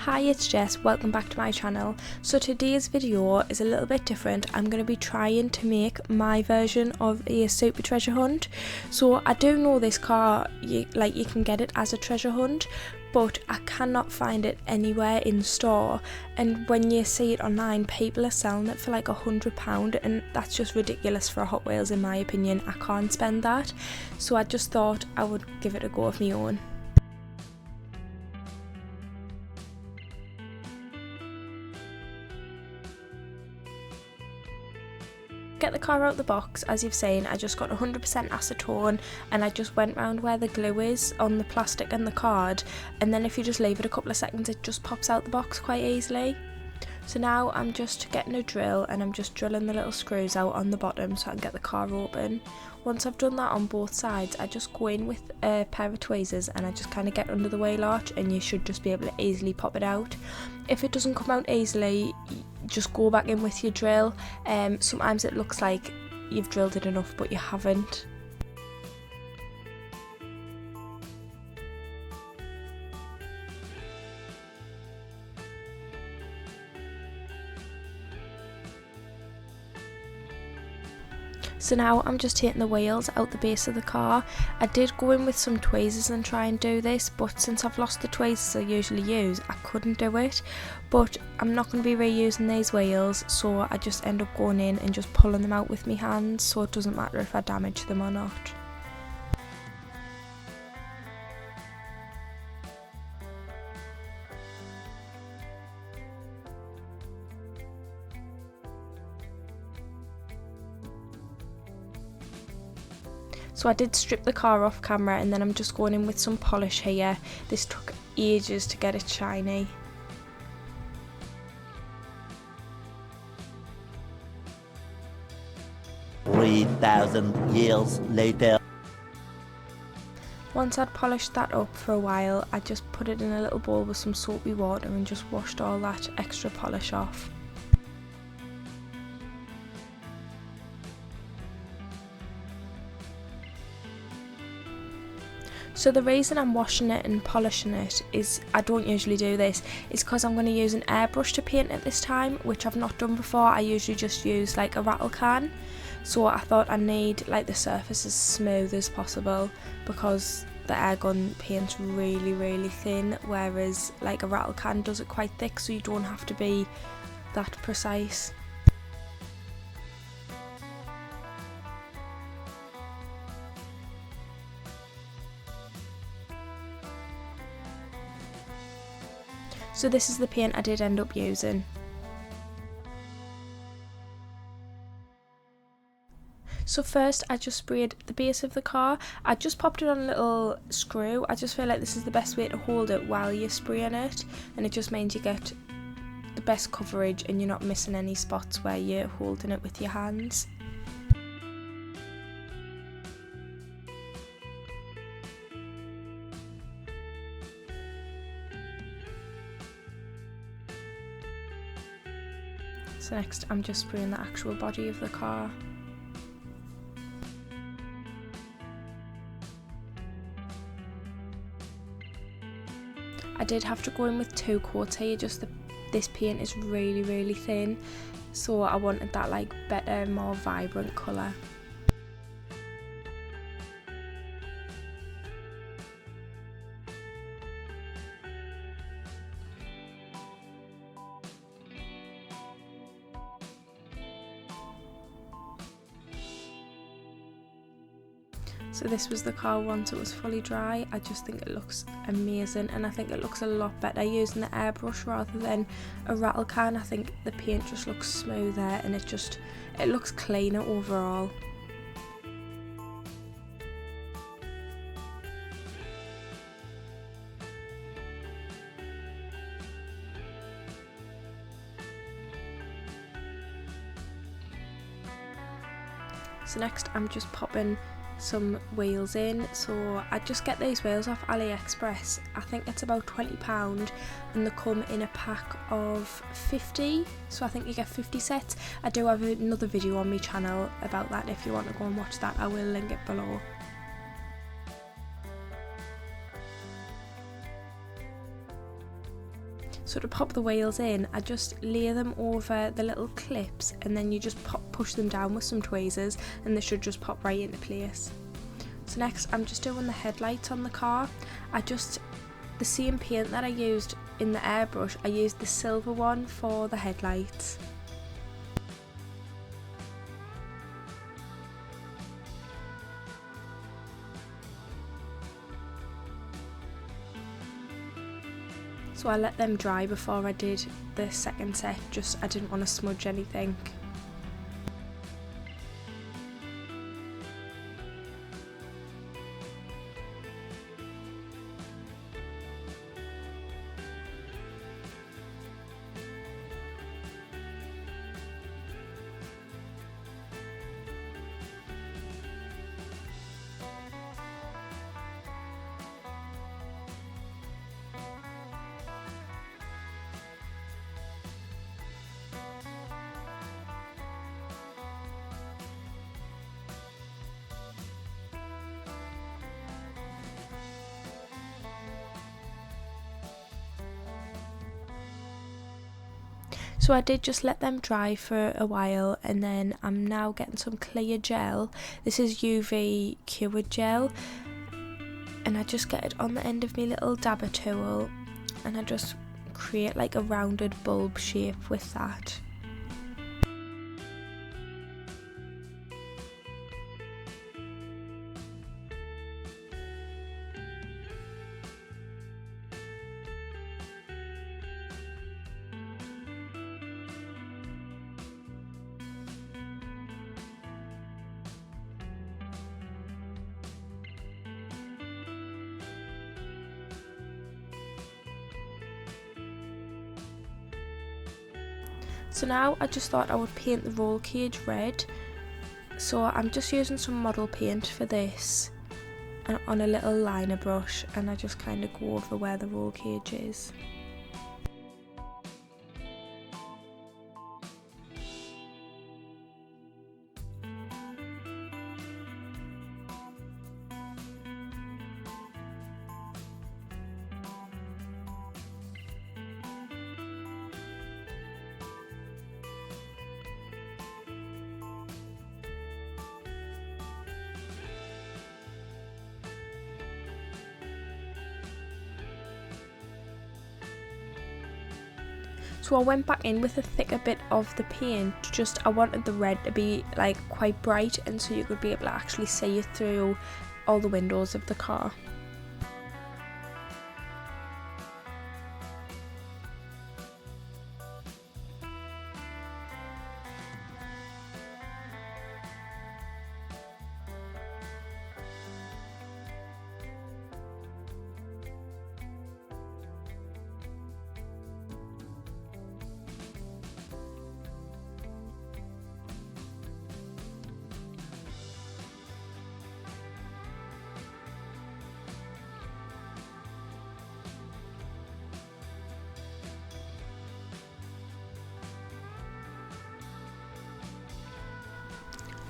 Hi, it's Jess, welcome back to my channel. So today's video is a little bit different. I'm going to be trying to make my version of a super treasure hunt. So I do know this car, you can get it as a treasure hunt, but I cannot find it anywhere in store, and when you see it online, people are selling it for like £100, and that's just ridiculous for a Hot Wheels in my opinion. I can't spend that, so I just thought I would give it a go of my own. Get the car out the box, as you've seen, I just got 100% acetone and I just went round where the glue is on the plastic and the card, and then if you just leave it a couple of seconds it just pops out the box quite easily. So now I'm just getting a drill and I'm just drilling the little screws out on the bottom so I can get the car open. Once I've done that on both sides, I just go in with a pair of tweezers and I just kind of get under the wheel arch, and you should just be able to easily pop it out. If it doesn't come out easily, just go back in with your drill. Sometimes it looks like you've drilled it enough but you haven't. So now I'm just taking the wheels out the base of the car. I did go in with some tweezers and try and do this, but since I've lost the tweezers I usually use, I couldn't do it. But I'm not going to be reusing these wheels, so I just end up going in and just pulling them out with my hands, so it doesn't matter if I damage them or not. So I did strip the car off camera, and then I'm just going in with some polish here. This took ages to get it shiny. "3,000 years later." Once I'd polished that up for a while, I just put it in a little bowl with some soapy water and just washed all that extra polish off. So the reason I'm washing it and polishing it is, I don't usually do this, is because I'm going to use an airbrush to paint it this time, which I've not done before. I usually just use like a rattle can, so I thought I need like the surface as smooth as possible because the air gun paints really thin, whereas like a rattle can does it quite thick, so you don't have to be that precise. So this is the paint I did end up using. So first I just sprayed the base of the car. I just popped it on a little screw. I just feel like this is the best way to hold it while you're spraying it, and it just means you get the best coverage and you're not missing any spots where you're holding it with your hands. So next I'm just spraying the actual body of the car. I did have to go in with 2 coats here, just this paint is really thin, so I wanted that like better, more vibrant colour. So this was the car once it was fully dry. I just think it looks amazing, and I think it looks a lot better using the airbrush rather than a rattle can. I think the paint just looks smoother and it looks cleaner overall. So next I'm just popping some wheels in. So I just get these wheels off AliExpress. I think it's about £20 and they come in a pack of 50, so I think you get 50 sets. I do have another video on my channel about that. If you want to go and watch that, I will link it below. So to pop the wheels in, I just lay them over the little clips and then you just push them down with some tweezers and they should just pop right into place. So next I'm just doing the headlights on the car. The same paint that I used in the airbrush, I used the silver one for the headlights. So I let them dry before I did the second set, I didn't want to smudge anything. So I did just let them dry for a while, and then I'm now getting some clear gel. This is UV cured gel, and I just get it on the end of my little dabber tool and I just create like a rounded bulb shape with that. So now I just thought I would paint the roll cage red. So I'm just using some model paint for this and on a little liner brush, and I just kind of go over where the roll cage is. So I went back in with a thicker bit of the paint, I wanted the red to be like quite bright, and so you could be able to actually see it through all the windows of the car.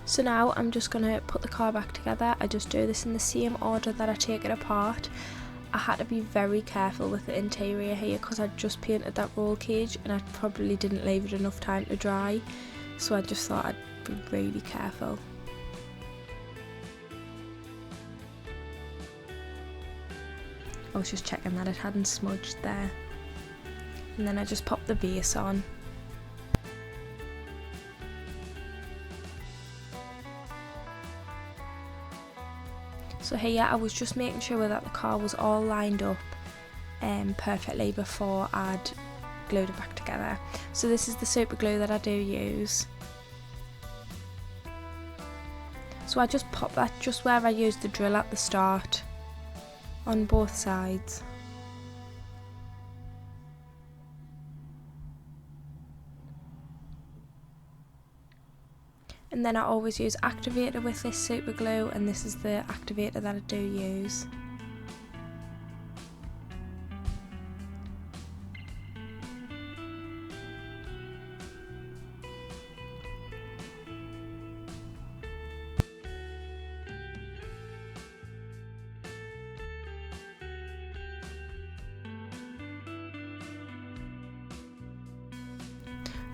So now I'm just going to put the car back together. I just do this in the same order that I take it apart. I had to be very careful with the interior here because I just painted that roll cage and I probably didn't leave it enough time to dry, so I just thought I'd be really careful. I was just checking that it hadn't smudged there, and then I just popped the base on. So here I was just making sure that the car was all lined up perfectly before I'd glued it back together. So this is the super glue that I do use. So I just pop that just where I used the drill at the start on both sides. And then I always use activator with this super glue, and this is the activator that I do use.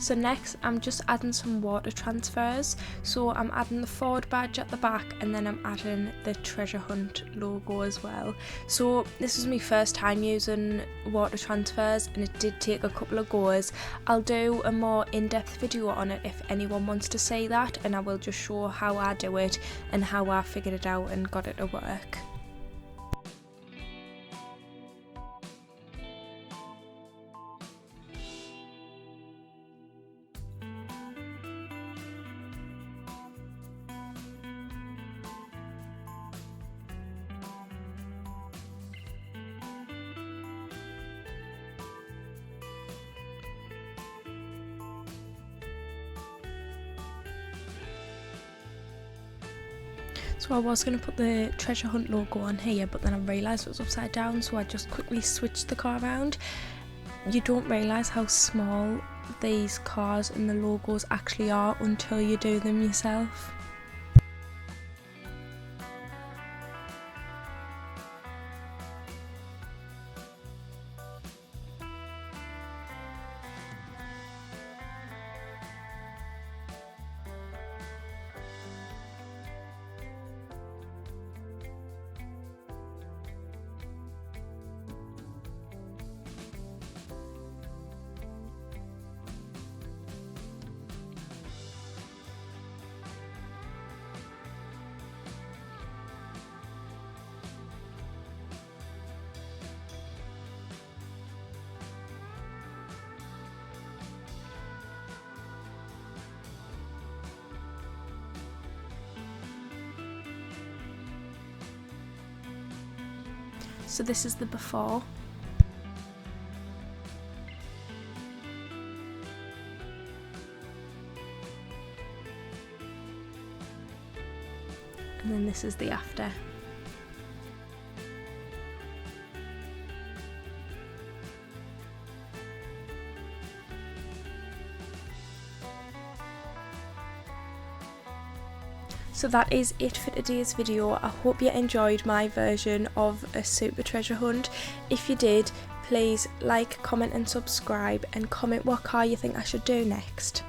So next I'm just adding some water transfers. So I'm adding the Ford badge at the back, and then I'm adding the treasure hunt logo as well. So this was my first time using water transfers, and it did take a couple of goes. I'll do a more in-depth video on it if anyone wants to see that, and I will just show how I do it and how I figured it out and got it to work. So I was going to put the treasure hunt logo on here, but then I realised it was upside down, so I just quickly switched the car around. You don't realise how small these cars and the logos actually are until you do them yourself. So this is the before. And then this is the after. So that is it for today's video. I hope you enjoyed my version of a super treasure hunt. If you did, please like, comment and subscribe, and comment what car you think I should do next.